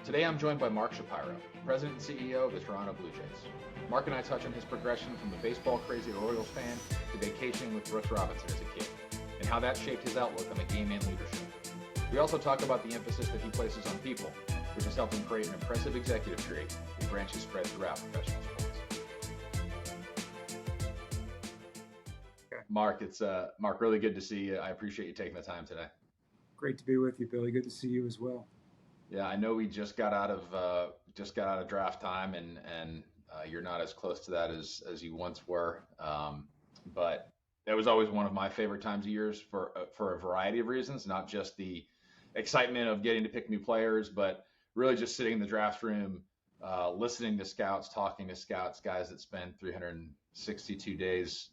Today I'm joined by Mark Shapiro, President and CEO of the Toronto Blue Jays. Mark and I touch on his progression from the baseball crazy Orioles fan to vacationing with Brooks Robinson as a kid, and how that shaped his outlook on the game and leadership. We also talk about the emphasis that he places on people, which has helped him create an impressive executive tree with branches spread throughout professional sports. Mark, it's Mark, really good to see you. I appreciate you taking the time today. Great to be with you, Billy. Good to see you as well. Yeah, I know we just got out of draft time, and you're not as close to that as you once were. But that was always one of my favorite times of years for a variety of reasons, not just the excitement of getting to pick new players, but really just sitting in the draft room, listening to scouts, talking to scouts, guys that spend 362 days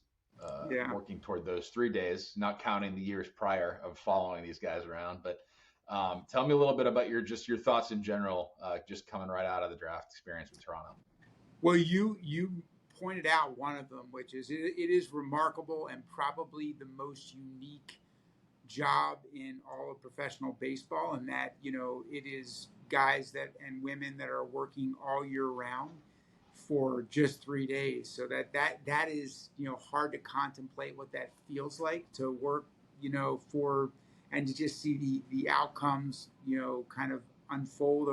working toward those 3 days, not counting the years prior of following these guys around. But tell me a little bit about your thoughts in general, just coming right out of the draft experience with Toronto. Well, you pointed out one of them, which is it is remarkable and probably the most unique job in all of professional baseball, and that it is guys and women that are working all year round for just 3 days. So that is hard to contemplate what that feels like to work for, and to just see the outcomes kind of unfold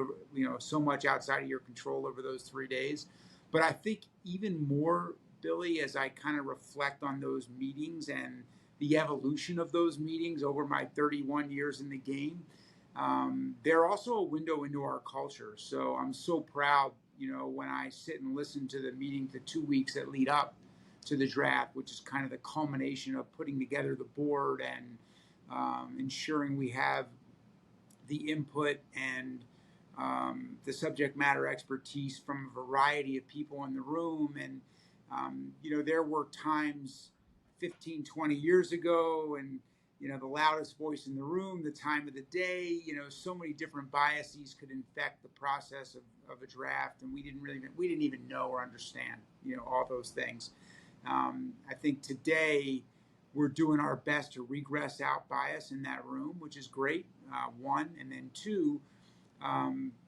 so much outside of your control over those 3 days. But I think even more, Billy, as I kind of reflect on those meetings and the evolution of those meetings over my 31 years in the game, they're also a window into our culture. So I'm so proud, when I sit and listen to the meetings, the 2 weeks that lead up to the draft, which is kind of the culmination of putting together the board and ensuring we have the input and the subject matter expertise from a variety of people in the room. And, there were times 15, 20 years ago, and, the loudest voice in the room, the time of the day, so many different biases could infect the process of a draft. And we didn't even know or understand, all those things. I think today we're doing our best to regress out bias in that room, which is great, one. And then two,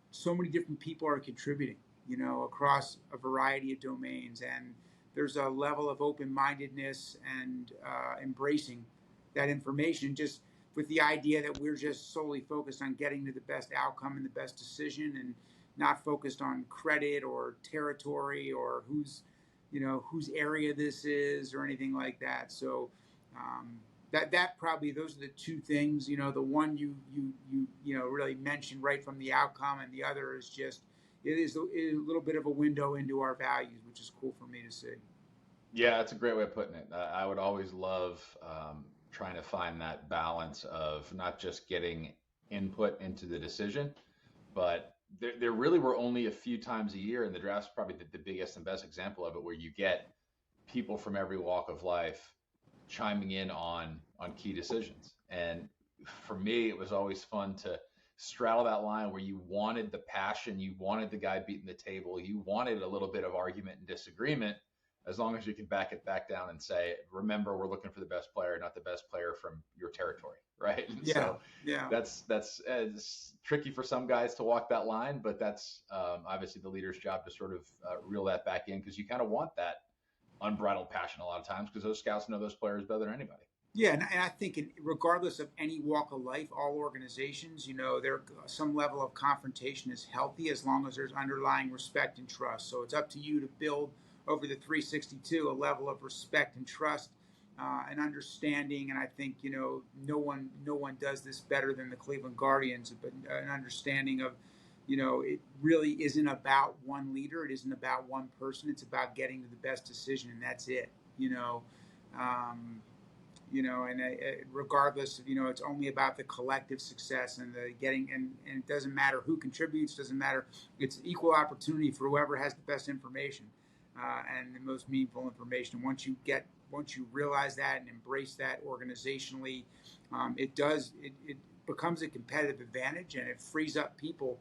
so many different people are contributing, across a variety of domains. And there's a level of open-mindedness and embracing that information, just with the idea that we're just solely focused on getting to the best outcome and the best decision, and not focused on credit or territory or whose area this is or anything like that. So that probably, those are the two things. The one you really mentioned right from the outcome, and the other is just it is a little bit of a window into our values, which is cool for me to see. Yeah, that's a great way of putting it. I would always love trying to find that balance of not just getting input into the decision, but there really were only a few times a year, and the draft's probably the biggest and best example of it, where you get people from every walk of life chiming in on key decisions. And for me, it was always fun to straddle that line where you wanted the passion, you wanted the guy beating the table, you wanted a little bit of argument and disagreement, as long as you can back it back down and say, remember, we're looking for the best player, not the best player from your territory, right? Yeah, so yeah. that's it's tricky for some guys to walk that line, but that's obviously the leader's job to sort of reel that back in, because you kind of want that unbridled passion a lot of times, because those scouts know those players better than anybody. Yeah, and I think regardless of any walk of life, all organizations, there some level of confrontation is healthy as long as there's underlying respect and trust. So it's up to you to build over the 362 a level of respect and trust and understanding. And I think no one does this better than the Cleveland Guardians, but an understanding of it really isn't about one leader. It isn't about one person. It's about getting to the best decision, and that's it. And regardless of, it's only about the collective success and the getting, and it doesn't matter who contributes, doesn't matter. It's equal opportunity for whoever has the best information and the most meaningful information. Once you realize that and embrace that organizationally, it becomes a competitive advantage, and it frees up people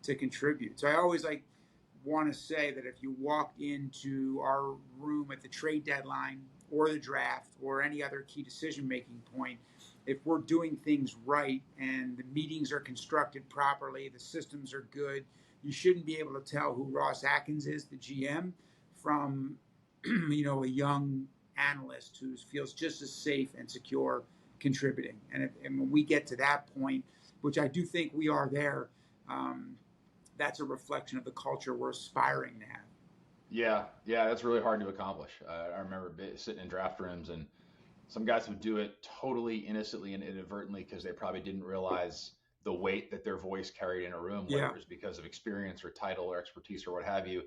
to contribute. So I always want to say that if you walked into our room at the trade deadline or the draft or any other key decision-making point, if we're doing things right and the meetings are constructed properly, the systems are good, you shouldn't be able to tell who Ross Atkins is, the GM, from a young analyst who feels just as safe and secure contributing. And when we get to that point, which I do think we are there, that's a reflection of the culture we're aspiring to have. Yeah, yeah, that's really hard to accomplish. I remember sitting in draft rooms, and some guys would do it totally innocently and inadvertently because they probably didn't realize the weight that their voice carried in a room, whether Yeah, it was because of experience or title or expertise or what have you.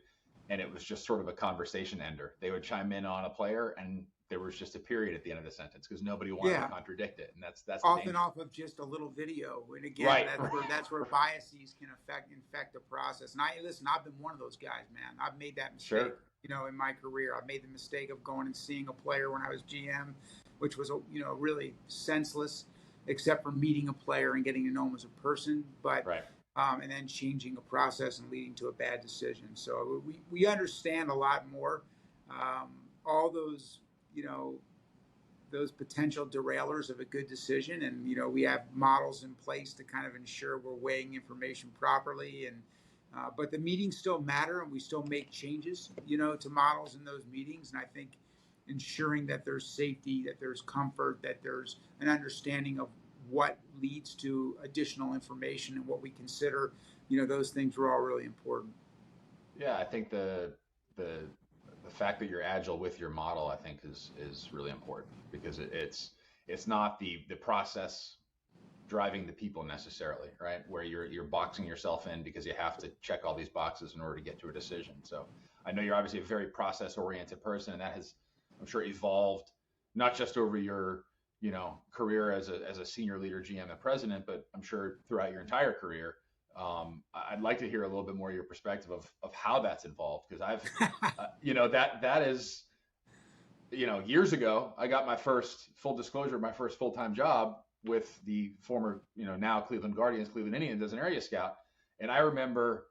And it was just sort of a conversation ender. They would chime in on a player, and there was just a period at the end of the sentence because nobody wanted to yeah. contradict it, and that's the Often danger. off of just a little video. And again, Right. that's where biases can infect the process. And I've been one of those guys, man. I've made that mistake, Sure. in my career. I've made the mistake of going and seeing a player when I was GM, which was really senseless, except for meeting a player and getting to know him as a person. But Right. and then changing a process and leading to a bad decision. So we understand a lot more. All those, those potential derailers of a good decision, and we have models in place to kind of ensure we're weighing information properly. And but the meetings still matter, and we still make changes to models in those meetings. And I think ensuring that there's safety, that there's comfort, that there's an understanding of what leads to additional information and what we consider, those things are all really important. Yeah, I think the the fact that you're agile with your model, I think, is really important because it's not the process driving the people necessarily, right? Where you're boxing yourself in because you have to check all these boxes in order to get to a decision. So I know you're obviously a very process oriented person, and that has, I'm sure, evolved not just over your career as a senior leader, GM, and president, but I'm sure throughout your entire career. I'd like to hear a little bit more of your perspective of how that's involved because I've, that is, years ago I got my first full disclosure, my first full time job with the former, now Cleveland Guardians, Cleveland Indians as an area scout, and I remember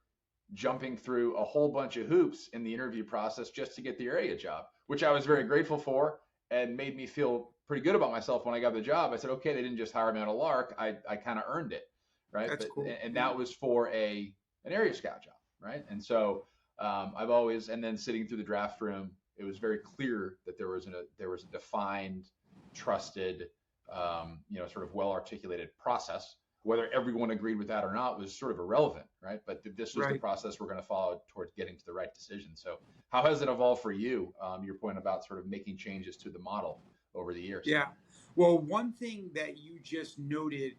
jumping through a whole bunch of hoops in the interview process just to get the area job, which I was very grateful for and made me feel pretty good about myself when I got the job. I said, okay, they didn't just hire me on a lark. I kind of earned it, right? That's But cool. and Yeah. that was for an area scout job, right? And so I've always, and then sitting through the draft room, it was very clear that there was a defined, trusted, sort of well articulated process. Whether everyone agreed with that or not was sort of irrelevant, right? But this was the Right. process we're going to follow towards getting to the right decision. So, how has it evolved for you? Your point about sort of making changes to the model over the years. Yeah. Well, one thing that you just noted,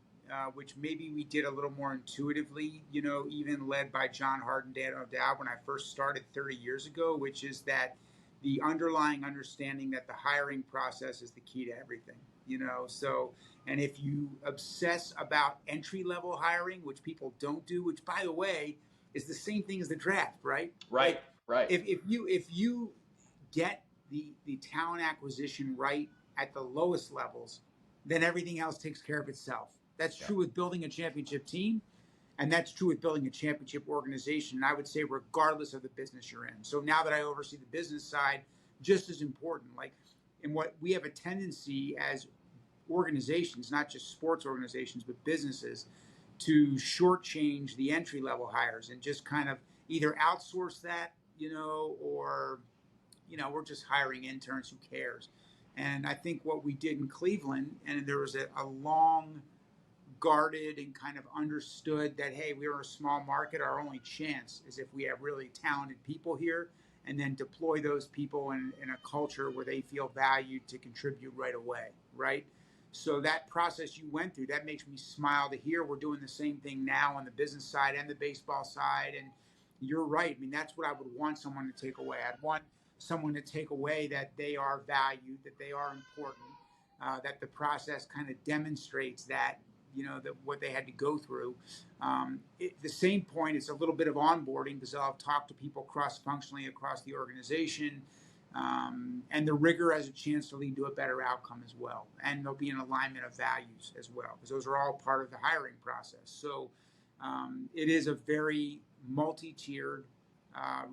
which maybe we did a little more intuitively, even led by John Hart, Dan O'Dowd when I first started 30 years ago, which is that the underlying understanding that the hiring process is the key to everything, So, and if you obsess about entry level hiring, which people don't do, which by the way is the same thing as the draft, right? Right, Like right. if you get the talent acquisition right at the lowest levels, then everything else takes care of itself. That's Yeah, true with building a championship team, and that's true with building a championship organization. And I would say, regardless of the business you're in. So now that I oversee the business side, just as important. Like, in what we have a tendency as organizations, not just sports organizations, but businesses, to shortchange the entry level hires and just kind of either outsource that, or we're just hiring interns. Who cares? And I think what we did in Cleveland, and there was a long guarded and kind of understood that, hey, we're a small market. Our only chance is if we have really talented people here, and then deploy those people in a culture where they feel valued to contribute right away, right? So that process you went through, that makes me smile to hear. We're doing the same thing now on the business side and the baseball side. And you're right. I mean, that's what I would want someone to take away. I'd want someone to take away that they are valued, that they are important, that the process kind of demonstrates that, that what they had to go through. The same point, it's a little bit of onboarding because I'll talk to people cross-functionally across the organization, and the rigor has a chance to lead to a better outcome as well. And there'll be an alignment of values as well, because those are all part of the hiring process. So it is a very multi-tiered,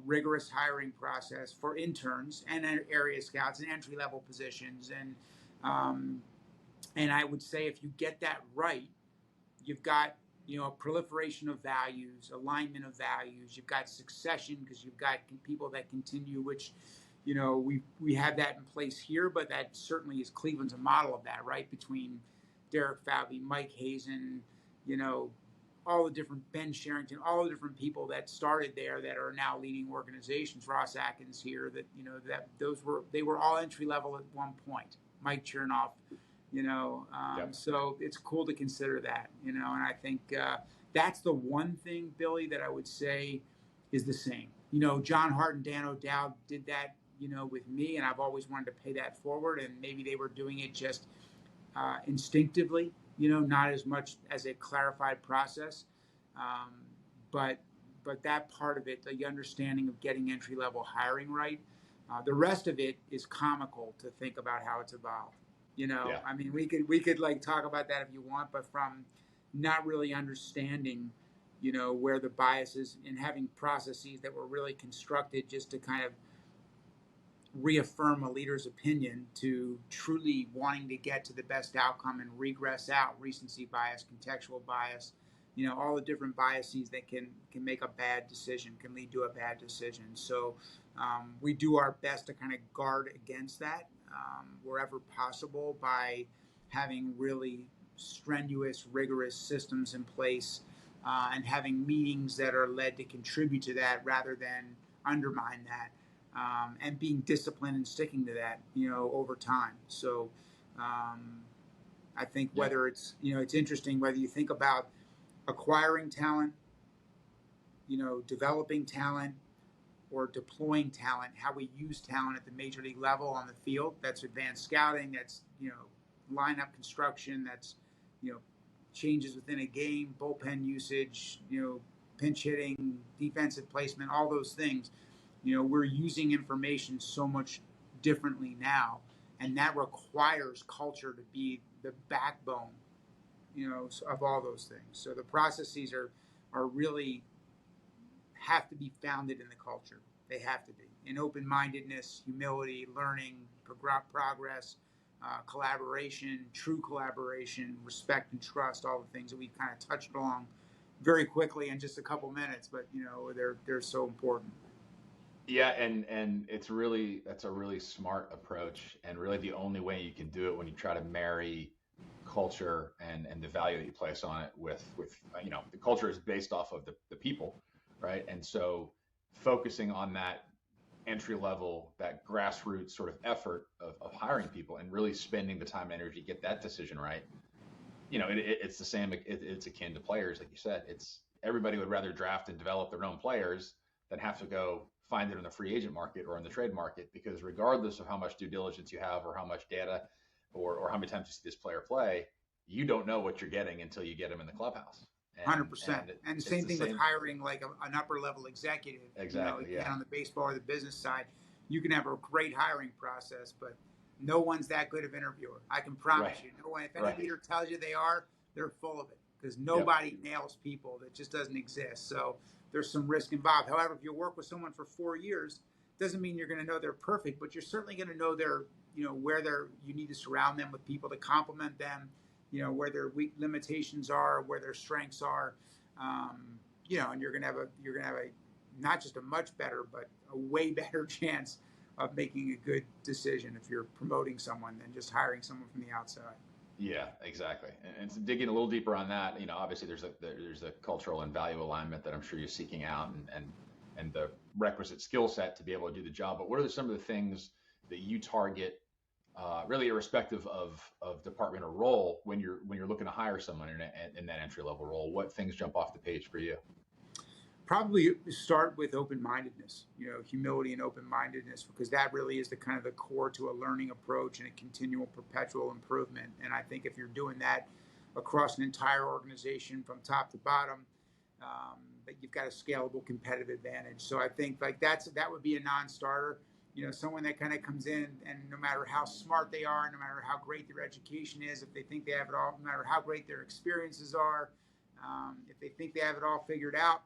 rigorous hiring process for interns and area scouts and entry-level positions. And And I would say if you get that right, you've got, a proliferation of values, alignment of values. You've got succession because you've got people that continue, which, we have that in place here, but that certainly is Cleveland's a model of that, right? Between Derek Favley, Mike Hazen, you know, all the different Ben Sherrington, all the different people that started there that are now leading organizations. Ross Atkins here, that they were all entry level at one point. Mike Chernoff, Yep. so it's cool to consider that, and I think that's the one thing, Billy, that I would say is the same. John Hart and Dan O'Dowd did that, with me, and I've always wanted to pay that forward, and maybe they were doing it just instinctively, not as much as a clarified process. Um, but that part of it, the understanding of getting entry level hiring right, the rest of it is comical to think about how it's evolved. Yeah. I mean, we could like talk about that if you want, but from not really understanding, where the biases and having processes that were really constructed just to kind of reaffirm a leader's opinion to truly wanting to get to the best outcome and regress out recency bias, contextual bias, all the different biases that can make a bad decision, can lead to a bad decision. So we do our best to kind of guard against that wherever possible by having really strenuous, rigorous systems in place and having meetings that are led to contribute to that rather than undermine that. And being disciplined and sticking to that, over time. So I think whether it's, it's interesting whether you think about acquiring talent, developing talent, or deploying talent, how we use talent at the major league level on the field. That's advanced scouting, that's, lineup construction, that's, changes within a game, bullpen usage, pinch hitting, defensive placement, all those things. We're using information so much differently now, and that requires culture to be the backbone, of all those things. So the processes are really have to be founded in the culture. They have to be in open-mindedness, humility, learning, progress, collaboration, true collaboration, respect and trust. All the things that we kind of touched along very quickly in just a couple minutes, but they're so important. Yeah, and that's a really smart approach, and really the only way you can do it when you try to marry culture and the value that you place on it with the culture is based off of the people, right? And so focusing on that entry level, that grassroots sort of effort of hiring people and really spending the time and energy to get that decision right. It's the same. It's akin to players, like you said. It's everybody would rather draft and develop their own players than have to go find it in the free agent market or in the trade market, because regardless of how much due diligence you have or how much data or how many times you see this player play, you don't know what you're getting until you get him in the clubhouse. 100%. And same thing with hiring like an upper level executive. Exactly. Again, on the baseball or the business side, you can have a great hiring process, but no one's that good of an interviewer. I can promise you. No one. If any leader tells you they are, they're full of it, because nobody nails people. That just doesn't exist. So there's some risk involved. However, if you work with someone for 4 years, doesn't mean you're going to know they're perfect, but you're certainly going to know where you need to surround them with people to complement them, where their weak limitations are, where their strengths are, and you're going to have a not just a much better, but a way better chance of making a good decision if you're promoting someone than just hiring someone from the outside. Yeah, exactly. And so digging a little deeper on that, obviously there's a cultural and value alignment that I'm sure you're seeking out, and the requisite skill set to be able to do the job. But what are some of the things that you target, really irrespective of department or role, when you're looking to hire someone in that entry level role? What things jump off the page for you? Probably start with open-mindedness, humility and open-mindedness, because that really is the kind of the core to a learning approach and a continual perpetual improvement. And I think if you're doing that across an entire organization from top to bottom, that you've got a scalable competitive advantage. So I think like that would be a non-starter. Someone that kind of comes in and no matter how smart they are, no matter how great their education is, if they think they have it all, no matter how great their experiences are, if they think they have it all figured out,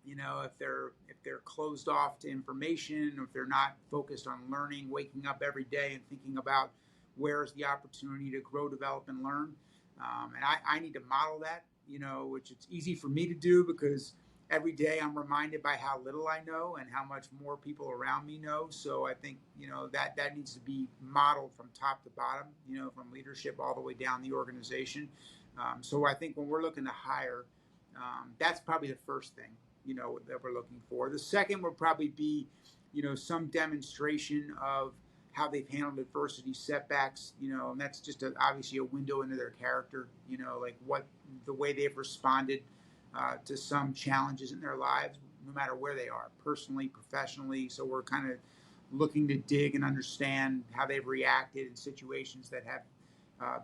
if they're closed off to information, or if they're not focused on learning, waking up every day and thinking about where's the opportunity to grow, develop, and learn. And I need to model that, which it's easy for me to do because every day I'm reminded by how little I know and how much more people around me know. So I think, that needs to be modeled from top to bottom, from leadership all the way down the organization. So I think when we're looking to hire, that's probably the first thing, that we're looking for. The second would probably be, some demonstration of how they've handled adversity, setbacks, and that's just obviously a window into their character, like what the way they've responded to some challenges in their lives, no matter where they are, personally, professionally. So we're kind of looking to dig and understand how they've reacted in situations that have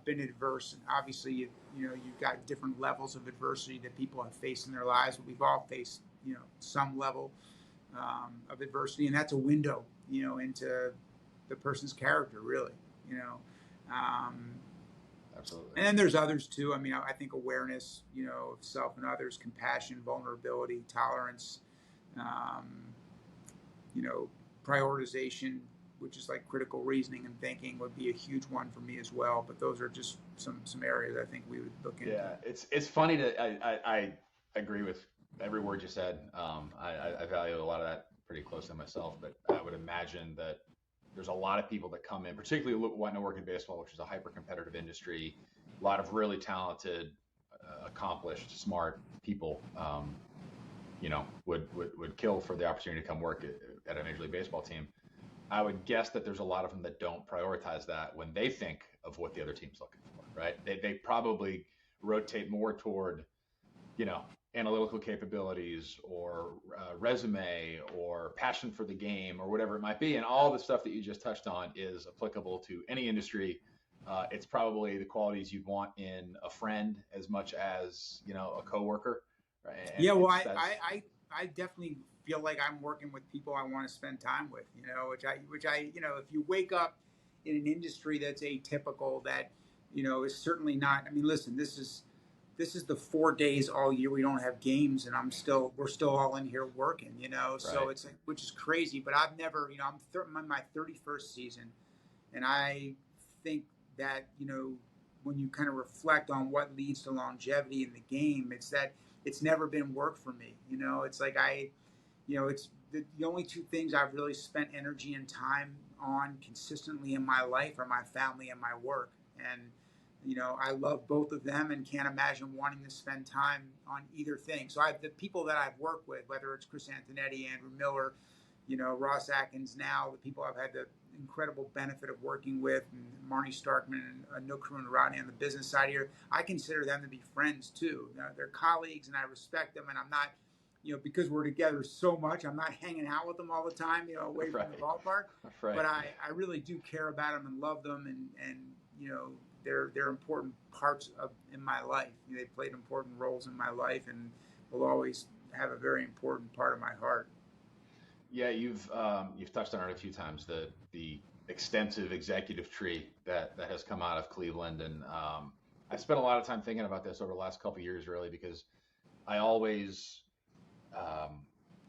been adverse. And obviously, you've got different levels of adversity that people have faced in their lives, but we've all faced, some level of adversity, and that's a window, into the person's character, really, Absolutely. And then there's others too. I mean, I think awareness, of self and others, compassion, vulnerability, tolerance, um, prioritization, which is like critical reasoning and thinking, would be a huge one for me as well. But those are just some areas I think we would look into. Yeah, it's funny to I agree with every word you said. I value a lot of that pretty closely myself, but I would imagine that there's a lot of people that come in, particularly wanting to work in baseball, which is a hyper competitive industry. A lot of really talented, accomplished, smart people, would kill for the opportunity to come work at a Major League Baseball team. I would guess that there's a lot of them that don't prioritize that when they think of what the other team's looking for, right? They probably rotate more toward, analytical capabilities or resume or passion for the game or whatever it might be. And all the stuff that you just touched on is applicable to any industry. It's probably the qualities you'd want in a friend as much as, a coworker. Right? Yeah, well, I definitely feel like I'm working with people I want to spend time with, which I, if you wake up in an industry that's atypical, that, is certainly not. I mean, listen, this is the 4 days all year we don't have games, and we're still all in here working, So Right. it's like, which is crazy. But I've never, I'm in my 31st season, and I think that, when you kind of reflect on what leads to longevity in the game, it's that it's never been work for me. It's like it's the only two things I've really spent energy and time on consistently in my life are my family and my work. And, I love both of them and can't imagine wanting to spend time on either thing. So the people that I've worked with, whether it's Chris Antonetti, Andrew Miller, Ross Atkins now, the people I've had the incredible benefit of working with, and Marnie Starkman and Anook and Rodney on the business side here, I consider them to be friends too. They're colleagues, and I respect them, and I'm not, because we're together so much, I'm not hanging out with them all the time, away from the ballpark. Right. But I really do care about them and love them, and they're important parts in my life. They played important roles in my life, and will always have a very important part of my heart. Yeah, you've touched on it a few times, the extensive executive tree that has come out of Cleveland, and I spent a lot of time thinking about this over the last couple of years, really, because I always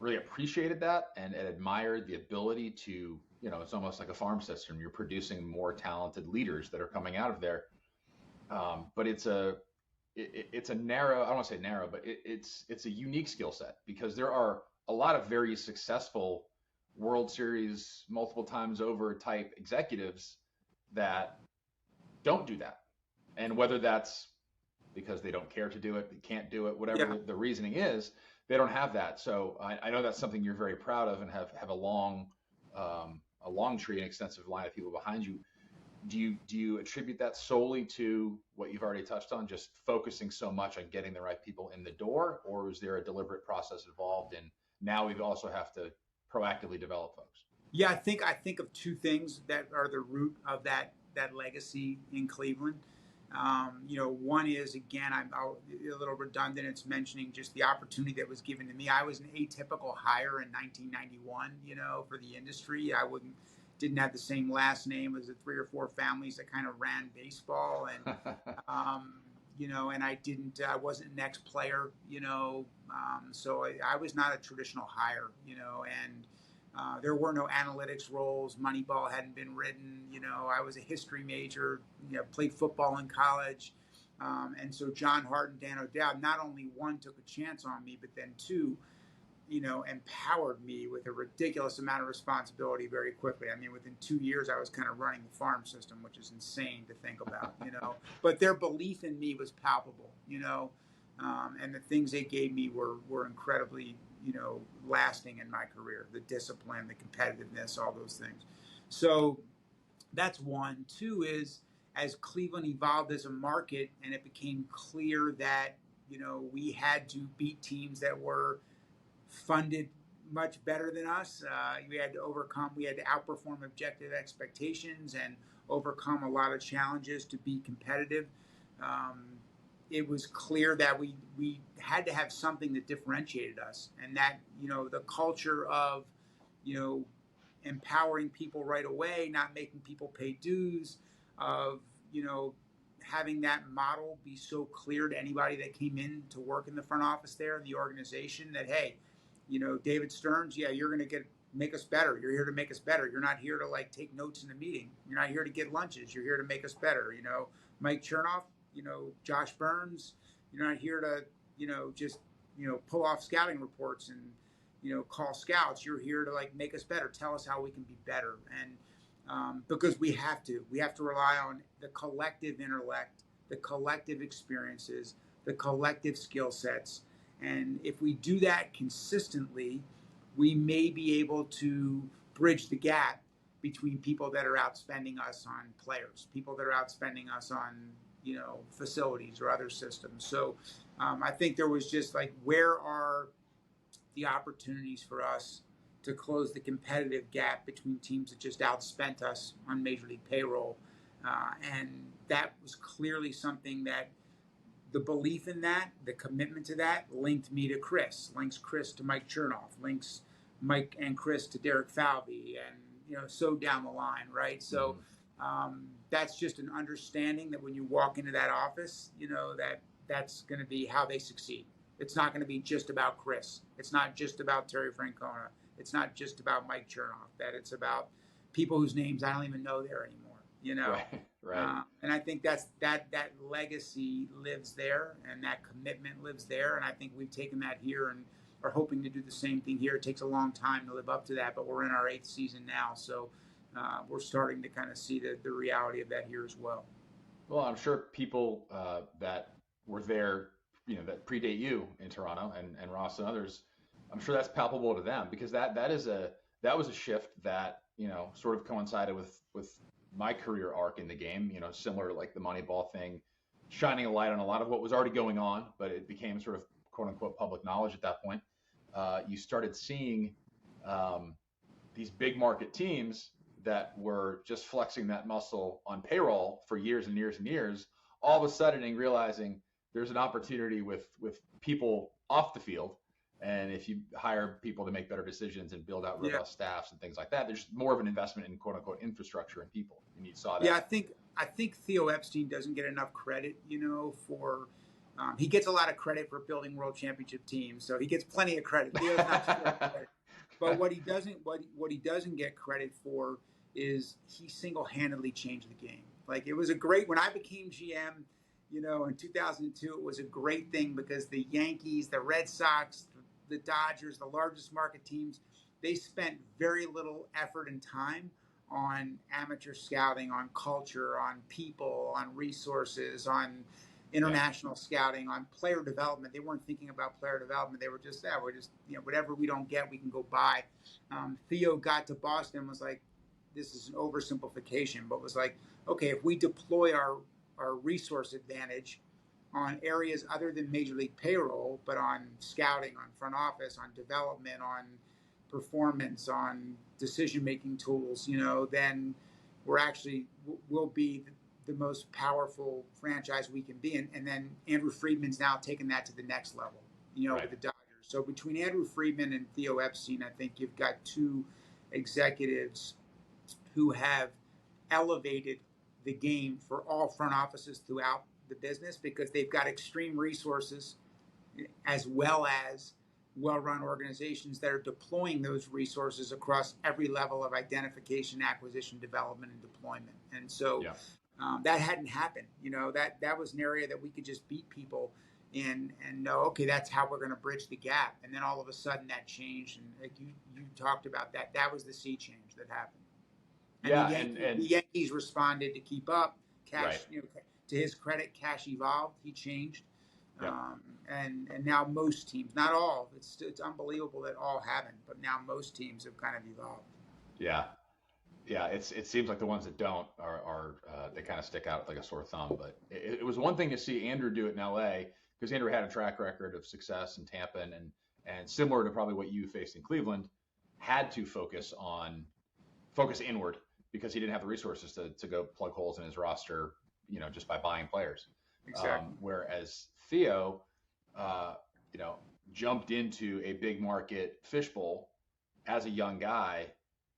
really appreciated that and admired the ability to, it's almost like a farm system. You're producing more talented leaders that are coming out of there, but it's a narrow. I don't want to say narrow, but it's a unique skill set because there are a lot of very successful World Series multiple times over type executives that don't do that. And whether that's because they don't care to do it, they can't do it, whatever Yeah. the reasoning is, they don't have that. So I know that's something you're very proud of and have a long tree and extensive line of people behind you. Do you attribute that solely to what you've already touched on, just focusing so much on getting the right people in the door, or is there a deliberate process involved in now we also have to proactively develop folks? Yeah, I think of two things that are the root of that legacy in Cleveland. One is, again, I'm a little redundant. It's mentioning just the opportunity that was given to me. I was an atypical hire in 1991. For the industry, I didn't have the same last name as the three or four families that kind of ran baseball, and and I wasn't an ex-player, so I was not a traditional hire, and There were no analytics roles. Moneyball hadn't been written. I was a history major. Played football in college, and so John Hart and Dan O'Dowd not only one took a chance on me, but then two, empowered me with a ridiculous amount of responsibility very quickly. I mean, within 2 years, I was kind of running the farm system, which is insane to think about. But their belief in me was palpable. And the things they gave me were incredibly lasting in my career. The discipline, the competitiveness, all those things. So that's one. Two is, as Cleveland evolved as a market and it became clear that we had to beat teams that were funded much better than us, we had to outperform objective expectations and overcome a lot of challenges to be competitive. It was clear that we had to have something that differentiated us, and that the culture of empowering people right away, not making people pay dues, of having that model be so clear to anybody that came in to work in the front office there, the organization, that hey, David Stearns, yeah, you're going to make us better. You're here to make us better. You're not here to take notes in the meeting. You're not here to get lunches. You're here to make us better. Mike Chernoff, Josh Burns, you're not here to, just, pull off scouting reports and, call scouts. You're here to make us better. Tell us how we can be better. And because we have to rely on the collective intellect, the collective experiences, the collective skill sets. And if we do that consistently, we may be able to bridge the gap between people that are outspending us on players, people that are outspending us on, facilities or other systems. So I think there was just where are the opportunities for us to close the competitive gap between teams that just outspent us on Major League payroll. And that was clearly something that the belief in that, the commitment to that, linked me to Chris, links Chris to Mike Chernoff, links Mike and Chris to Derek Falvey, and so down the line, right? So that's just an understanding that when you walk into that office, that's going to be how they succeed. It's not going to be just about Chris. It's not just about Terry Francona. It's not just about Mike Chernoff. That it's about people whose names I don't even know there anymore. Right. And I think that legacy lives there, and that commitment lives there. And I think we've taken that here and are hoping to do the same thing here. It takes a long time to live up to that, but we're in our 8th season now, so we're starting to kind of see the reality of that here as well. Well, I'm sure people that were there, that predate you in Toronto and Ross and others, I'm sure that's palpable to them, because that was a shift that sort of coincided with my career arc in the game. Similar like the Moneyball thing, shining a light on a lot of what was already going on, but it became sort of quote unquote public knowledge at that point. You started seeing these big market teams that were just flexing that muscle on payroll for years and years and years, all of a sudden realizing there's an opportunity with people off the field. And if you hire people to make better decisions and build out robust staffs and things like that, there's more of an investment in quote unquote infrastructure and people. And you saw that. Yeah, I think Theo Epstein doesn't get enough credit, for he gets a lot of credit for building world championship teams. So he gets plenty of credit. Theo's not credit. But what he doesn't get credit for is he single-handedly changed the game. It was a great, when I became GM, in 2002, it was a great thing because the Yankees, the Red Sox, the Dodgers, the largest market teams, they spent very little effort and time on amateur scouting, on culture, on people, on resources, on international scouting, on player development. They weren't thinking about player development. They were just, we're just, whatever we don't get, we can go buy. Theo got to Boston, was like, this is an oversimplification, but was like, okay, if we deploy our resource advantage on areas other than Major League payroll, but on scouting, on front office, on development, on performance, on decision-making tools, then we'll be the most powerful franchise we can be. And then Andrew Friedman's now taken that to the next level, with the Dodgers. So between Andrew Friedman and Theo Epstein, I think you've got two executives who have elevated the game for all front offices throughout the business, because they've got extreme resources as well as well-run organizations that are deploying those resources across every level of identification, acquisition, development, and deployment. And so Yeah. that hadn't happened. That was an area that we could just beat people in and know, okay, that's how we're going to bridge the gap. And then all of a sudden that changed. And like you talked about that, that was the sea change that happened. And Yeah, the Yankees responded to keep up. Cash, right. To his credit, Cash evolved. He changed. Yeah. And now most teams, not all, it's unbelievable that all haven't, but now most teams have kind of evolved. Yeah. Yeah, it seems like the ones that don't are they kind of stick out like a sore thumb. But it was one thing to see Andrew do it in L.A. because Andrew had a track record of success in Tampa and similar to probably what you faced in Cleveland, had to focus inward because he didn't have the resources to go plug holes in his roster, just by buying players. Exactly. Whereas Theo, uh, jumped into a big market fishbowl as a young guy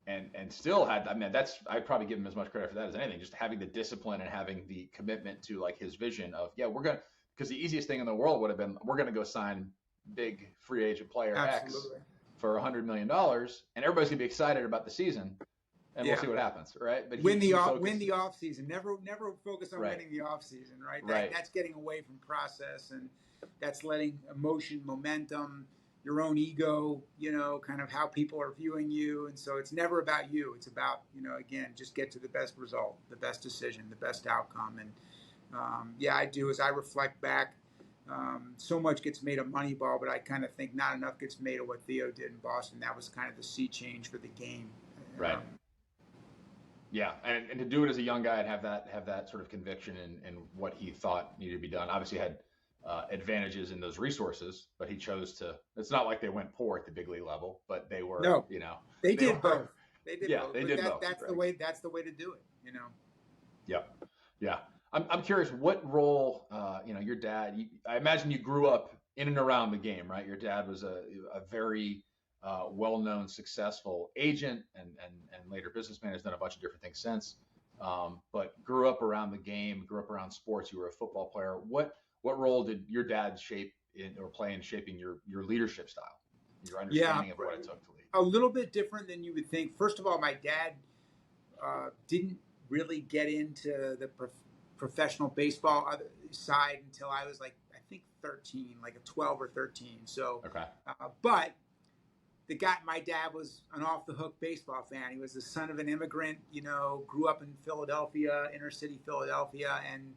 and still had, I mean, I'd probably give him as much credit for that as anything, just having the discipline and having the commitment to like his vision of, because the easiest thing in the world would have been, we're going to go sign big free agent player Absolutely. X for $100 million and everybody's going to be excited about the season and we'll see what happens, right? But win the off season. Never focus on winning the off season, right? That's getting away from process, and that's letting emotion, momentum, your own ego, kind of how people are viewing you, and so it's never about you. It's about again, just get to the best result, the best decision, the best outcome, and I do as I reflect back. So much gets made of Moneyball, but I kind of think not enough gets made of what Theo did in Boston. That was kind of the sea change for the game. Right. Yeah, and to do it as a young guy and have that sort of conviction in what he thought needed to be done. Obviously had advantages in those resources, but he chose to. It's not like they went poor at the big league level, but they were. No, they did both. They did both. They did both. That's the way. That's the way to do it. Yep. Yeah. I'm curious what role your dad. I imagine you grew up in and around the game, right? Your dad was a very well-known, successful agent and later businessman, has done a bunch of different things since. But grew up around the game, grew up around sports. You were a football player. What role did your dad play in shaping your leadership style, your understanding of what it took to lead? A little bit different than you would think. First of all, my dad didn't really get into the professional baseball side until I was I think 13, like a 12 or 13. So, okay. But my dad was an off the hook baseball fan. He was the son of an immigrant, grew up in Philadelphia, inner city Philadelphia, and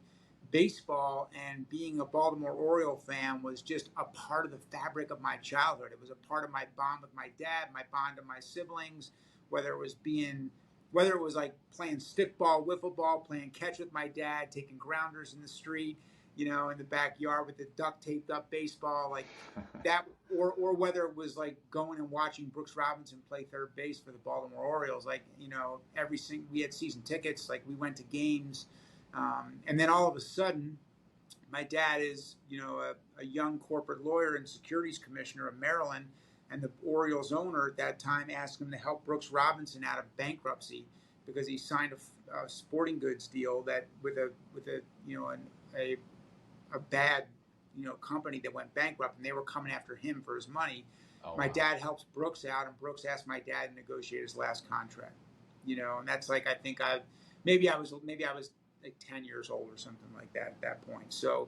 baseball and being a Baltimore Oriole fan was just a part of the fabric of my childhood. It was a part of my bond with my dad, my bond with my siblings, whether it was like playing stickball, wiffle ball, playing catch with my dad, taking grounders in the street, in the backyard with the duct taped up baseball, like that, or whether it was like going and watching Brooks Robinson play third base for the Baltimore Orioles, we had season tickets, like we went to games, and then all of a sudden, my dad is, a young corporate lawyer and securities commissioner of Maryland, and the Orioles owner at that time asked him to help Brooks Robinson out of bankruptcy because he signed a sporting goods deal that with a bad company that went bankrupt, and they were coming after him for his money. My dad helps Brooks out, and Brooks asked my dad to negotiate his last contract. And that's I think maybe I was like 10 years old or something like that at that point. So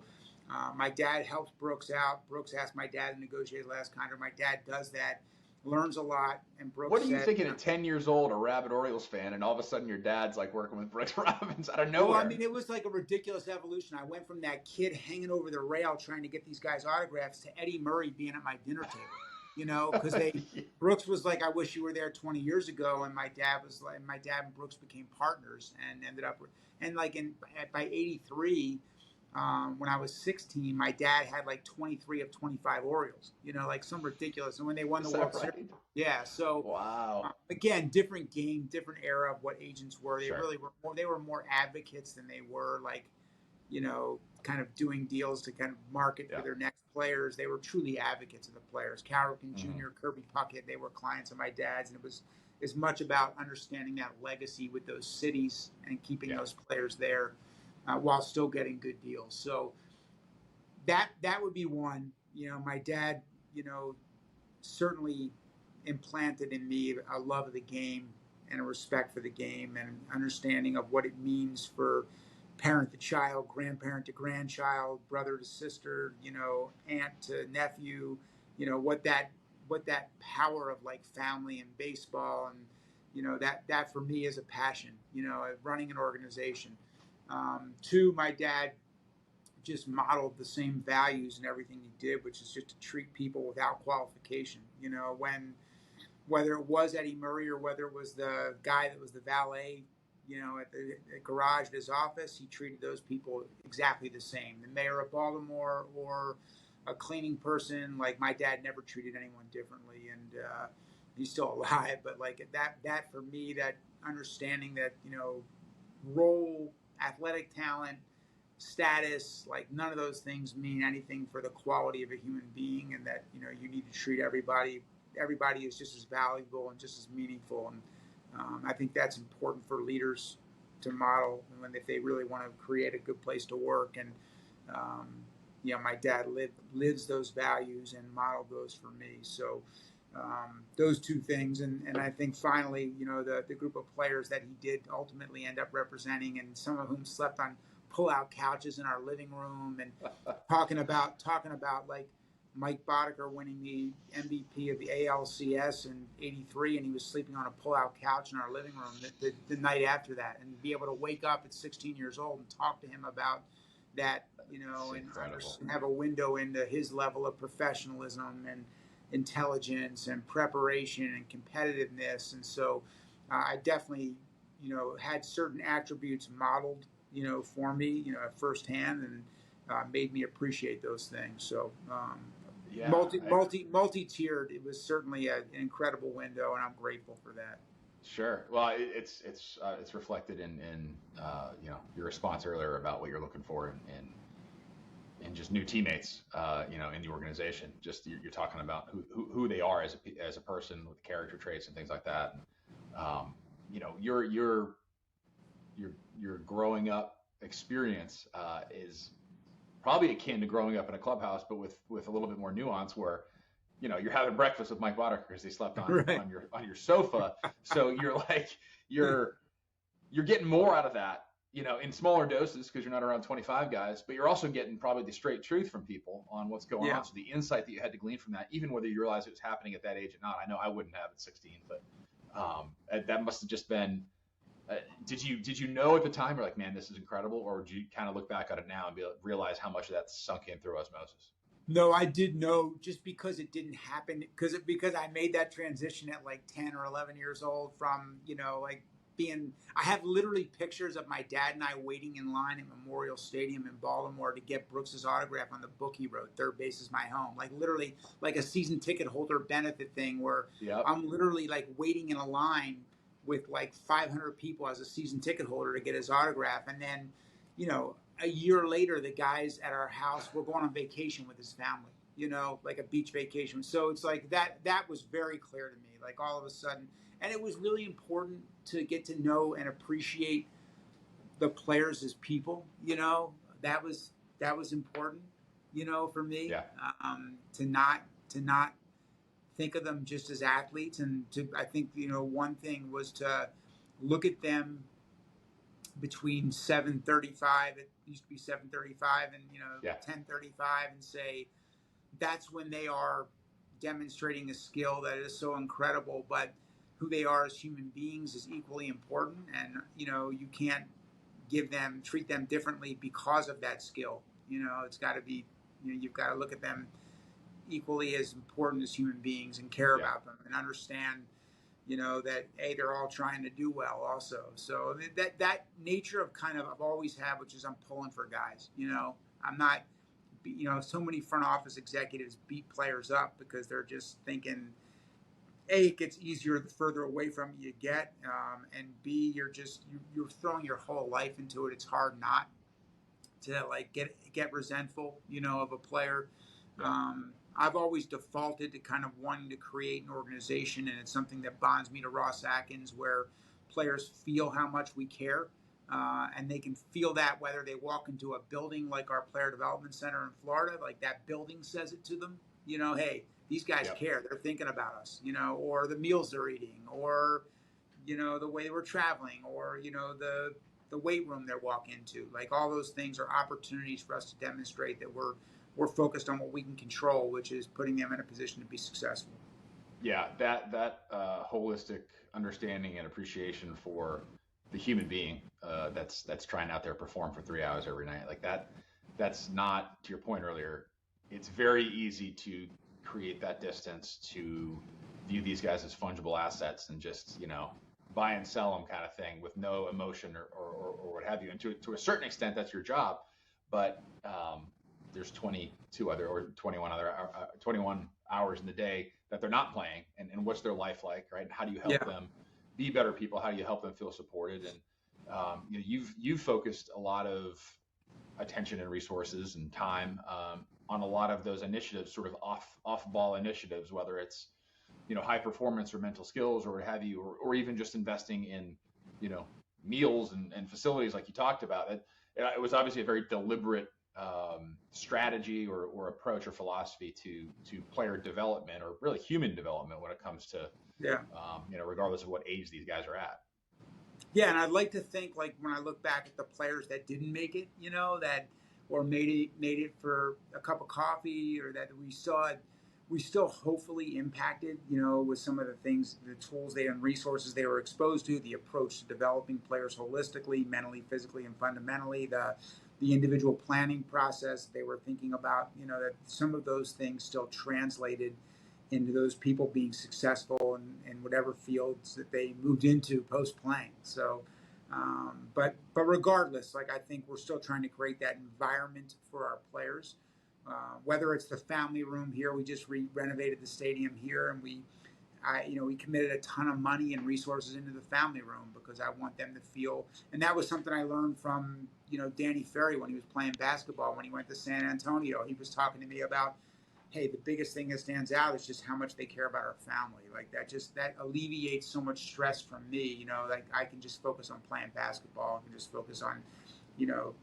my dad helps Brooks out. Brooks asked my dad to negotiate his last contract. My dad does that, learns a lot, and Brooks. What are you thinking at 10 years old, a rabid Orioles fan, and all of a sudden your dad's working with Brooks Robinson out of nowhere? Well, I mean, it was like a ridiculous evolution. I went from that kid hanging over the rail trying to get these guys autographs to Eddie Murray being at my dinner table. Because Brooks was like, I wish you were there 20 years ago, and my dad and Brooks became partners and ended up, by 83, when I was 16, my dad had 23 of 25 Orioles, some ridiculous. And when they won the World Series, so wow. Again, different game, different era of what agents were. They Sure. really were more. They were more advocates than they were kind of doing deals to kind of market for their next players. They were truly advocates of the players. Cal Ripken Jr., Kirby Puckett, they were clients of my dad's, and it was as much about understanding that legacy with those cities and keeping those players there while still getting good deals. So that would be one. My dad, certainly implanted in me a love of the game and a respect for the game and understanding of what it means for parent to child, grandparent to grandchild, brother to sister, aunt to nephew, what that power of like family and baseball and that for me is a passion, running an organization. Two, my dad just modeled the same values in everything he did, which is just to treat people without qualification. Whether it was Eddie Murray or whether it was the guy that was the valet, at the garage at his office, he treated those people exactly the same. The mayor of Baltimore or a cleaning person, like my dad never treated anyone differently, and he's still alive. But like that for me, that understanding that role, athletic talent, status, like none of those things mean anything for the quality of a human being, and that you need to treat everybody is just as valuable and just as meaningful. And I think that's important for leaders to model if they really want to create a good place to work. And my dad lives those values and modeled those for me. So those two things, and I think finally, the group of players that he did ultimately end up representing, and some of whom slept on pull-out couches in our living room, and talking about like Mike Boddicker winning the MVP of the ALCS in '83, and he was sleeping on a pull-out couch in our living room the night after that, and be able to wake up at 16 years old and talk to him about that, and have a window into his level of professionalism and intelligence and preparation and competitiveness. And so I definitely, had certain attributes modeled, for me, firsthand, and made me appreciate those things. So Yeah, multi-tiered, it was certainly an incredible window, and I'm grateful for that. sure. Well, it's reflected in your response earlier about what you're looking for in just new teammates, in the organization. Just you're talking about who they are as a person with character traits and things like that. And, your growing up experience is probably akin to growing up in a clubhouse, but with a little bit more nuance, where you're having breakfast with Mike Boddicker because he slept on Right. on your sofa. So you're getting more out of that, in smaller doses because you're not around 25 guys, but you're also getting probably the straight truth from people on what's going Yeah. on. So the insight that you had to glean from that, even whether you realize it was happening at that age or not, I know I wouldn't have at 16, but that must have just been. Did you know at the time, you're like, man, this is incredible, or did you kind of look back at it now and realize how much of that sunk in through osmosis? No, I did know, just because it didn't happen, because I made that transition at like 10 or 11 years old from, like I have literally pictures of my dad and I waiting in line at Memorial Stadium in Baltimore to get Brooks's autograph on the book he wrote, Third Base is My Home. Like literally like a season ticket holder benefit thing where Yep. I'm literally like waiting in a line with like 500 people as a season ticket holder to get his autograph. And then, a year later, the guys at our house were going on vacation with his family, like a beach vacation. So it's like that was very clear to me, like all of a sudden. And it was really important to get to know and appreciate the players as people, that was important, for me. Yeah. To not think of them just as athletes, and I think, one thing was to look at them between 7:35, it used to be 7:35, and Yeah. 10:35, and say that's when they are demonstrating a skill that is so incredible, but who they are as human beings is equally important. And you can't treat them differently because of that skill. It's got to be, you've got to look at them equally as important as human beings and care about them and understand, that they're all trying to do well also. So that nature of kind of I've always had, which is I'm pulling for guys. I'm not, so many front office executives beat players up because they're just thinking, A, it gets easier the further away from you get, and B, you're throwing your whole life into it. It's hard not to like get resentful, of a player. Yeah. I've always defaulted to kind of wanting to create an organization, and it's something that bonds me to Ross Atkins, where players feel how much we care, and they can feel that whether they walk into a building like our Player Development Center in Florida, like that building says it to them, you know, hey, these guys Yep. care. They're thinking about us, you know, or the meals they're eating, or, you know, the way we're traveling, or, you know, the weight room they walk into. Like all those things are opportunities for us to demonstrate that we're focused on what we can control, which is putting them in a position to be successful. Yeah, that holistic understanding and appreciation for the human being that's trying out there to perform for 3 hours every night, like that. That's not, to your point earlier. It's very easy to create that distance, to view these guys as fungible assets and just, buy and sell them kind of thing with no emotion or what have you. And to a certain extent, that's your job. But there's 22 other or 21 hours in the day that they're not playing, and what's their life like, right? And how do you help Yeah. them be better people? How do you help them feel supported? And you've focused a lot of attention and resources and time on a lot of those initiatives, sort of off ball initiatives, whether it's high performance or mental skills or what have you, or even just investing in meals and facilities like you talked about. It was obviously a very deliberate strategy or approach or philosophy to player development, or really human development, when it comes to Yeah. regardless of what age these guys are at. Yeah, and I'd like to think, like, when I look back at the players that didn't make it, you know, that or made it for a cup of coffee, or that we still hopefully impacted, you know, with some of the things, the tools they and resources they were exposed to, the approach to developing players holistically, mentally, physically, and fundamentally, the individual planning process they were thinking about, you know, that some of those things still translated into those people being successful in whatever fields that they moved into post playing. So, but regardless, like, I think we're still trying to create that environment for our players. Whether it's the family room here, we just renovated the stadium here, and we committed a ton of money and resources into the family room because I want them to feel. And that was something I learned from Danny Ferry when he was playing basketball when he went to San Antonio. He was talking to me about, hey, the biggest thing that stands out is just how much they care about our family. Like that alleviates so much stress from me. Like I can just focus on playing basketball. I can just focus on, you know,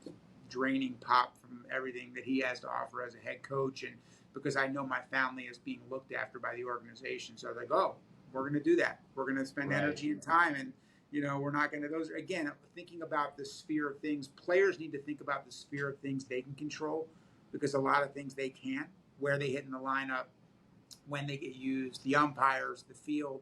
draining Pop from everything that he has to offer as a head coach, and because I know my family is being looked after by the organization. So they're like, oh, we're going to do that. We're going to spend Right. energy and time, and we're not going to. Those again, thinking about the sphere of things. Players need to think about the sphere of things they can control, because a lot of things they can't. Where they hit in the lineup, when they get used, the umpires, the field.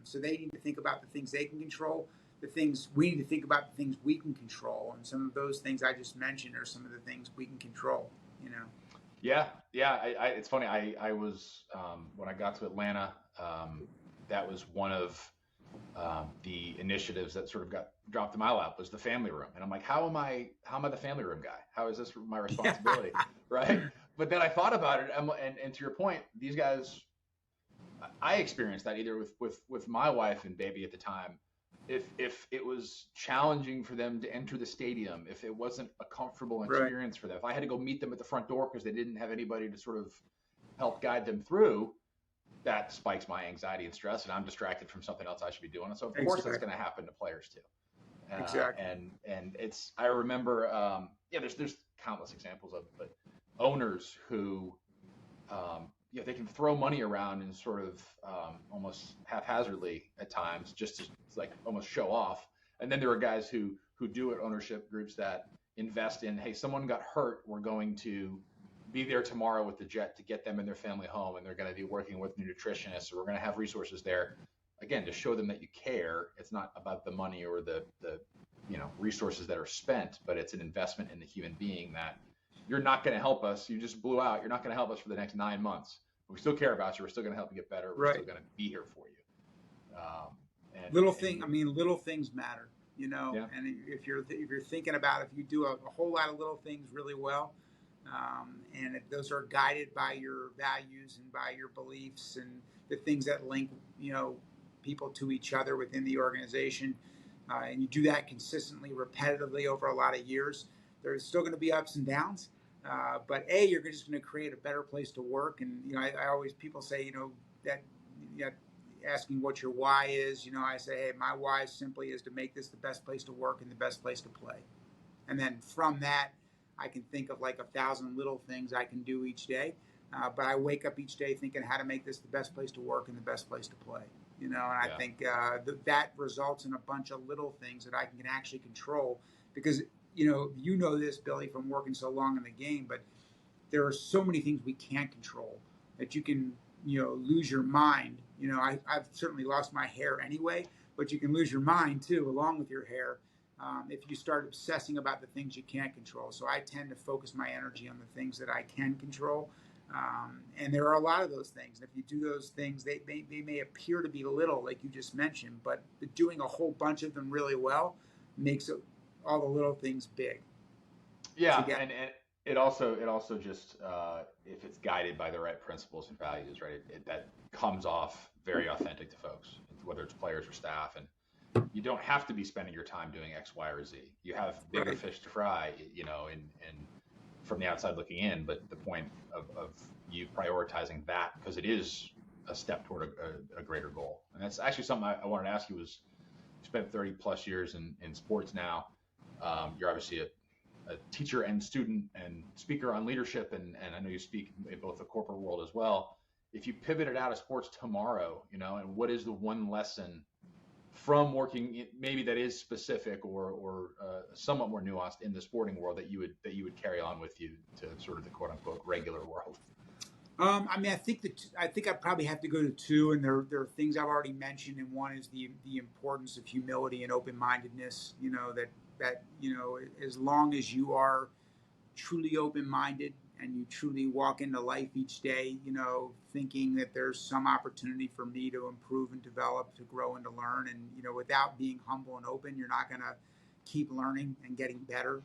So they need to think about the things they can control. The things we need to think about, the things we can control, and some of those things I just mentioned are some of the things we can control. Yeah, yeah. It's funny. I was when I got to Atlanta, that was one of the initiatives that sort of got dropped in my lap, was the family room. And I'm like, how am I the family room guy? How is this my responsibility? Right. But then I thought about it, and to your point, these guys, I experienced that either with my wife and baby at the time. If it was challenging for them to enter the stadium, if it wasn't a comfortable Right. experience for them, if I had to go meet them at the front door because they didn't have anybody to sort of help guide them through, that spikes my anxiety and stress, and I'm distracted from something else I should be doing. And so of course that's Exactly. going to happen to players too. Exactly. And it's, I remember, there's countless examples of, but owners who, they can throw money around and sort of almost haphazardly at times, just to like almost show off. And then there are guys who do it, ownership groups that invest in, hey, someone got hurt, we're going to be there tomorrow with the jet to get them and their family home, and they're going to be working with nutritionists, or we're going to have resources there, again, to show them that you care. It's not about the money or the resources that are spent, but it's an investment in the human being, that you're not going to help us. You just blew out. You're not going to help us for the next 9 months. But we still care about you. We're still going to help you get better. We're Right. still going to be here for you. Little And thing. I mean, little things matter. yeah, And if you're thinking about, if you do a whole lot of little things really well, and if those are guided by your values and by your beliefs and the things that link people to each other within the organization, and you do that consistently, repetitively over a lot of years, there's still going to be ups and downs. But you're just going to create a better place to work. And I always, people say, that asking what your why is. I say, hey, my why simply is to make this the best place to work and the best place to play. And then from that, I can think of like 1,000 little things I can do each day. But I wake up each day thinking how to make this the best place to work and the best place to play. And I Yeah. think that results in a bunch of little things that I can actually control because, this, Billy, from working so long in the game, but there are so many things we can't control that you can, lose your mind. I've certainly lost my hair anyway, but you can lose your mind too, along with your hair, if you start obsessing about the things you can't control. So I tend to focus my energy on the things that I can control. And there are a lot of those things. And if you do those things, they may appear to be little, like you just mentioned, but doing a whole bunch of them really well makes all the little things big. Yeah, Together. and it also just if it's guided by the right principles and values, right? That comes off very authentic to folks, whether it's players or staff, and you don't have to be spending your time doing X, Y, or Z. You have bigger Right. fish to fry, and from the outside looking in. But the point of you prioritizing that because it is a step toward a greater goal, and that's actually something I wanted to ask you was you spent 30 plus years in sports now. You're obviously a teacher and student and speaker on leadership, and I know you speak in both the corporate world as well. If you pivoted out of sports tomorrow, and what is the one lesson from working maybe that is specific or somewhat more nuanced in the sporting world that you would carry on with you to sort of the quote unquote regular world? I think I probably have to go to two, and there are things I've already mentioned, and one is the importance of humility and open mindedness. That as long as you are truly open minded and you truly walk into life each day, thinking that there's some opportunity for me to improve and develop, to grow and to learn, and without being humble and open, you're not going to keep learning and getting better.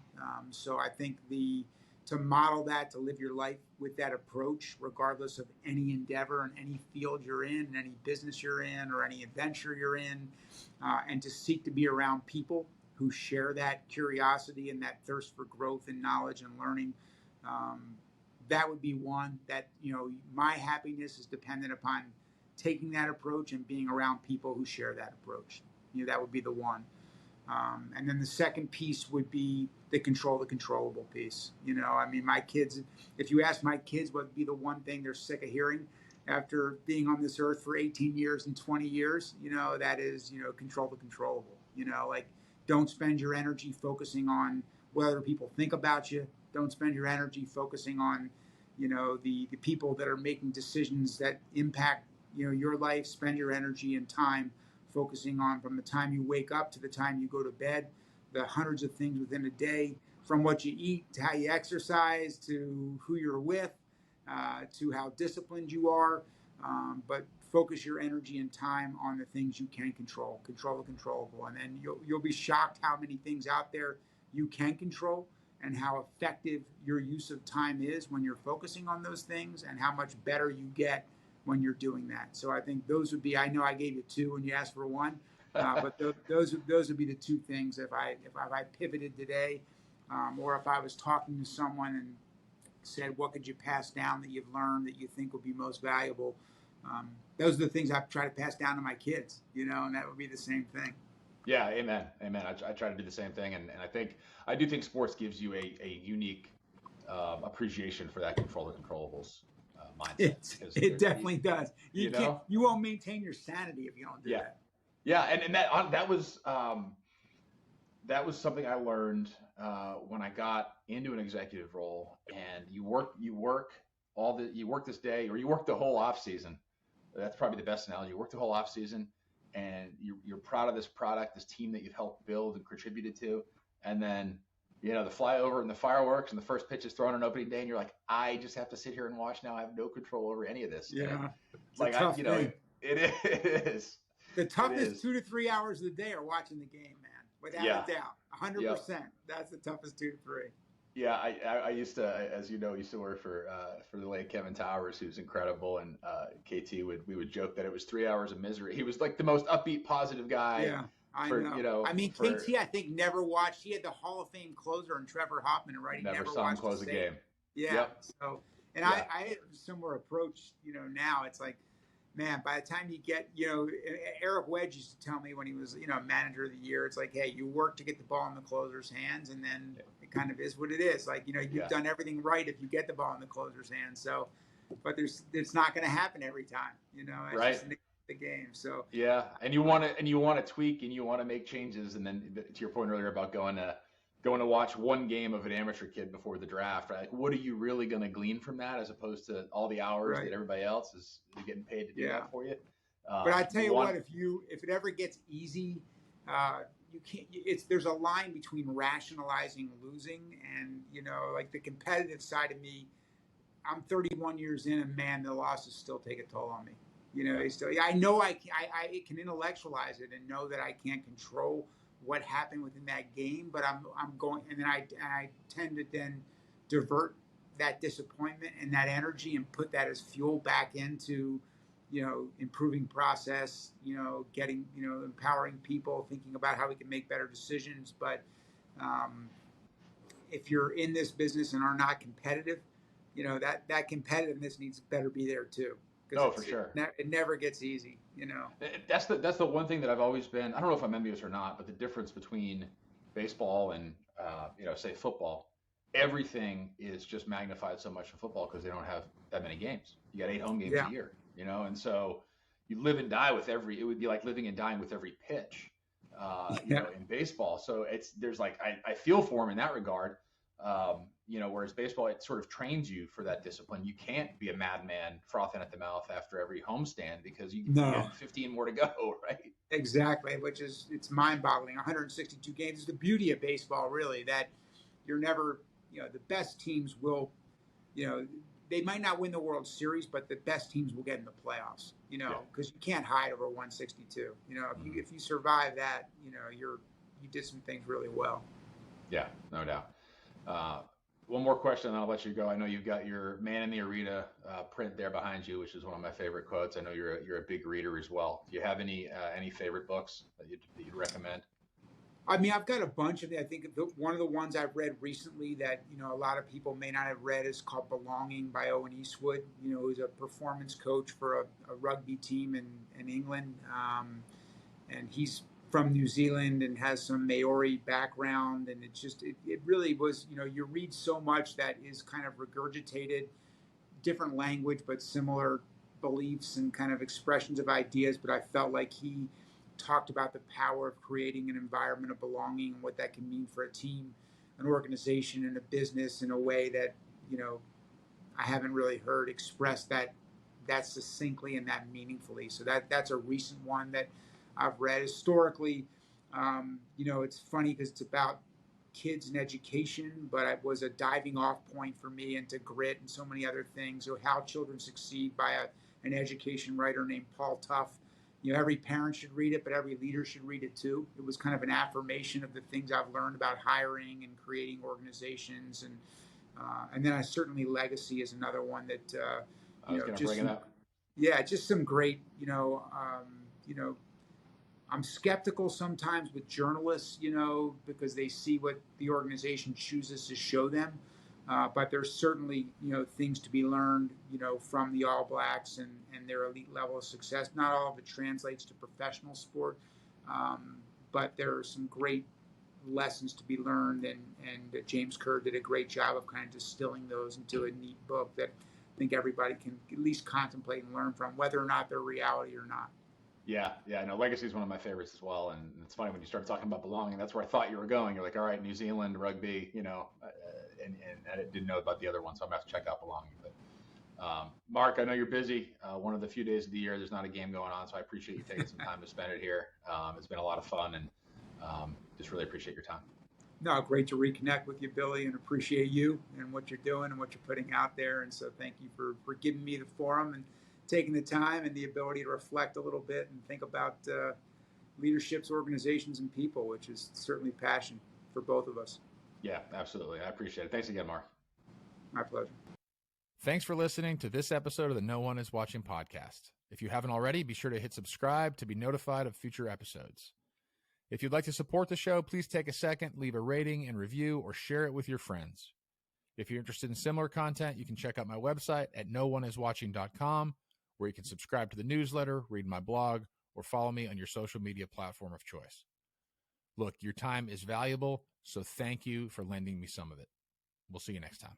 So I think to model that, to live your life with that approach, regardless of any endeavor and any field you're in, and any business you're in, or any adventure you're in, and to seek to be around people who share that curiosity and that thirst for growth and knowledge and learning. Um, that would be one that, my happiness is dependent upon taking that approach and being around people who share that approach. That would be the one. And then the second piece would be the controllable piece. My kids, if you ask my kids what would be the one thing they're sick of hearing after being on this earth for 18 years and 20 years, that is, control the controllable. Like, don't spend your energy focusing on what other people think about you. Don't spend your energy focusing on, the people that are making decisions that impact, your life. Spend your energy and time focusing on, from the time you wake up to the time you go to bed, the hundreds of things within a day, from what you eat to how you exercise to who you're with, to how disciplined you are. But focus your energy and time on the things you can control. Control the controllable, and then you'll be shocked how many things out there you can control, and how effective your use of time is when you're focusing on those things, and how much better you get when you're doing that. So I think those would be. I know I gave you two when you asked for one, but those would be the two things if I pivoted today, or if I was talking to someone and said, what could you pass down that you've learned that you think would be most valuable? Those are the things I try to pass down to my kids, and that would be the same thing. Yeah, amen, amen. I try to do the same thing, and I do think sports gives you a unique appreciation for that control the controllables mindset because It definitely does. you know You won't maintain your sanity if you don't do yeah, that. yeah, and that was something I learned when I got into an executive role, and you work this day, or you work the whole off season. That's probably the best analogy. You work the whole off season, and you're proud of this product, this team that you've helped build and contributed to, and then the flyover and the fireworks and the first pitch is thrown on opening day, and you're like, I just have to sit here and watch now. I have no control over any of this, and Yeah, it's it's a like tough thing. it is. The It toughest is. 2 to 3 hours of the day are watching the game, man. Without Yeah. a doubt, Yep. 100%. That's the toughest 2 to 3. Yeah, I used to, as you know, used to work for the late Kevin Towers, who's incredible, and KT we would joke that it was 3 hours of misery. He was like the most upbeat, positive guy Yeah, I for know. I mean, for KT, I think never watched. He had the Hall of Fame closer and Trevor Hoffman, right? He never never saw him watched a close a save. game. Yeah. Yep. So, and Yeah. I have a similar approach. Now it's like, man, by the time you get, Eric Wedge used to tell me when he was, manager of the year, it's like, hey, you work to get the ball in the closer's hands, and then it kind of is what it is. Like, you've Yeah. done everything right if you get the ball in the closer's hands. So, but it's not going to happen every time. It's Right. just the game. So Yeah, and you want to tweak and you want to make changes, and then to your point earlier about going to watch one game of an amateur kid before the draft, right? Like, what are you really going to glean from that, as opposed to all the hours that right, everybody else is getting paid to do yeah. that for you? But I tell You you want, what, if it ever gets easy, you can't. There's a line between rationalizing losing and like the competitive side of me. I'm 31 years in, and man, the losses still take a toll on me. yeah, They still. I know I can intellectualize it and know that I can't control what happened within that game, but I'm going, and then I tend to then divert that disappointment and that energy and put that as fuel back into improving process, getting, empowering people, thinking about how we can make better decisions. But um, if you're in this business and are not competitive, that competitiveness needs better be there too, because no, for sure. it never gets easy. That's the one thing that I've always been. I don't know if I'm envious or not, but the difference between baseball and say football, everything is just magnified so much in football because they don't have that many games. You got 8 home games a Yeah. year, and so you live and die with every. It would be like living and dying with every pitch, Yeah. in baseball. So there's like I feel for him in that regard. Whereas baseball, it sort of trains you for that discipline. You can't be a madman frothing at the mouth after every homestand because you No. got 15 more to go, right? Exactly, it's mind-boggling. 162 games is the beauty of baseball, really. That you're never, the best teams will, you know, they might not win the World Series, but the best teams will get in the playoffs. Yeah. Because you can't hide over 162. Mm-hmm. If you survive that, you did some things really well. Yeah, no doubt. Uh, One more question, and I'll let you go. I know you've got your "Man in the Arena" print there behind you, which is one of my favorite quotes. I know you're a big reader as well. Do you have any favorite books that you'd recommend? I mean, I've got a bunch of them. I think one of the ones I've read recently that a lot of people may not have read is called "Belonging" by Owen Eastwood. Who's a performance coach for a rugby team in England, and he's from New Zealand and has some Maori background. And it really was. You read so much that is kind of regurgitated, different language but similar beliefs and kind of expressions of ideas. But I felt like he talked about the power of creating an environment of belonging and what that can mean for a team, an organization, and a business in a way that I haven't really heard expressed that succinctly and that meaningfully. So that's a recent one that I've read. Historically, it's funny because it's about kids and education, but it was a diving off point for me into grit and so many other things. So How Children Succeed by an education writer named Paul Tough. Every parent should read it, but every leader should read it too. It was kind of an affirmation of the things I've learned about hiring and creating organizations, and then I certainly Legacy is another one that I was going to bring it up. Yeah, just some great. I'm skeptical sometimes with journalists, because they see what the organization chooses to show them. But there's certainly, things to be learned, from the All Blacks and their elite level of success. Not all of it translates to professional sport, but there are some great lessons to be learned. And James Kerr did a great job of kind of distilling those into a neat book that I think everybody can at least contemplate and learn from, whether or not they're reality or not. Yeah, no, Legacy is one of my favorites as well. And it's funny when you start talking about belonging, that's where I thought you were going. You're like, all right, New Zealand rugby, and I didn't know about the other one, so I'm gonna have to check out belonging. But Mark, I know you're busy. One of the few days of the year there's not a game going on, so I appreciate you taking some time to spend it here. It's been a lot of fun, and just really appreciate your time. No, great to reconnect with you, Billy, and appreciate you and what you're doing and what you're putting out there. And so thank you for giving me the forum and taking the time and the ability to reflect a little bit and think about leaderships, organizations, and people, which is certainly passion for both of us. Yeah, absolutely. I appreciate it. Thanks again, Mark. My pleasure. Thanks for listening to this episode of the No One Is Watching podcast. If you haven't already, be sure to hit subscribe to be notified of future episodes. If you'd like to support the show, please take a second, leave a rating and review, or share it with your friends. If you're interested in similar content, you can check out my website at nooneiswatching.com, where you can subscribe to the newsletter, read my blog, or follow me on your social media platform of choice. Look, your time is valuable, so thank you for lending me some of it. We'll see you next time.